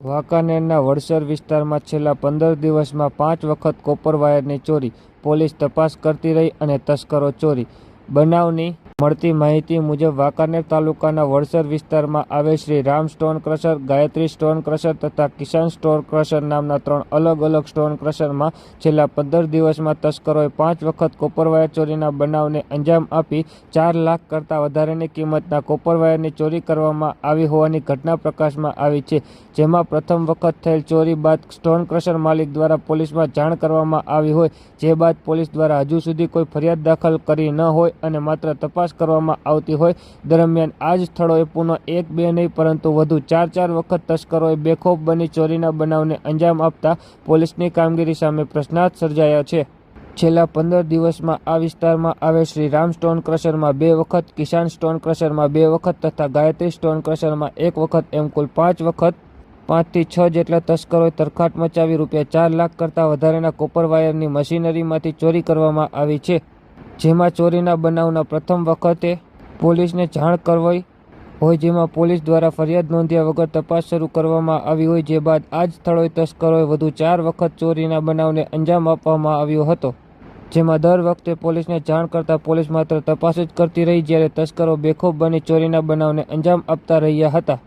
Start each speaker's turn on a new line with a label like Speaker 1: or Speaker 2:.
Speaker 1: વાંકાનેરના વડસર વિસ્તારમાં છેલ્લા 15 દિવસમાં 5 વખત કોપર વાયરની ચોરી. પોલીસ તપાસ કરતી રહી અને તસ્કરો ચોરી. બનાવની મળતી માહિતી મુજબ વાંકાનેર તાલુકાના વડસર વિસ્તારમાં આવેલ Shri Ram stone crusher, Gayatri stone crusher તથા કિસાન સ્ટોન ક્રશર નામના 3 અલગ અલગ સ્ટોન ક્રશરમાં છેલ્લા 15 દિવસમાં તસ્કરોએ 5 વખત કોપર વાયર ચોરીના બનાવને અંજામ આપી 4 લાખ કરતાં વધારેની કિંમતના કોપર વાયરની ચોરી કરવામાં આવી હોવાની ઘટના પ્રકાશમાં આવી છે. જેમાં પ્રથમ વખત થયેલ ચોરી બાદ સ્ટોન ક્રશર માલિક દ્વારા પોલીસમાં જાણ કરવામાં આવી હોય, જે બાદ પોલીસ દ્વારા હજુ સુધી કોઈ ફરિયાદ દાખલ કરી ન હોય અને માત્ર તપાસ કરવામાં આવતી હોય. દરમિયાન આ જ સ્થળોએ પુનઃ 1-2 નહીં પરંતુ વધુ 4 વખત તસ્કરોએ બેખોફ બની ચોરીના બનાવને અંજામ આપતા પોલીસની કામગીરી સામે પ્રશ્નાર્થ સર્જાયા છે. છેલ્લા 15 દિવસમાં આ વિસ્તારમાં આવેલ શ્રી રામ સ્ટોન ક્રશરમાં 2 વખત, કિસાન સ્ટોન ક્રશરમાં 2 વખત તથા ગાયત્રી સ્ટોન ક્રશરમાં 1 વખત એમ કુલ 5 વખત 5 થી 6 જેટલા તસ્કરોએ તરખાટ મચાવી ₹4 લાખ કરતાં વધારેના કોપર વાયરની મશીનરીમાંથી ચોરી કરવામાં આવી છે. જેમાં ચોરીના બનાવના પ્રથમ વખતે પોલીસને જાણ કરવી હોય, જેમાં પોલીસ દ્વારા ફરિયાદ નોંધ્યા વગર તપાસ શરૂ કરવામાં આવી હોય, જે બાદ આ જ સ્થળોએ તસ્કરોએ વધુ 4 વખત ચોરીના બનાવને અંજામ આપવામાં આવ્યો હતો. જેમાં દર વખતે પોલીસને જાણ કરતા પોલીસ માત્ર તપાસ જ કરતી રહી, જ્યારે તસ્કરો બેખોફ બની ચોરીના બનાવને અંજામ આપતા રહ્યા હતા.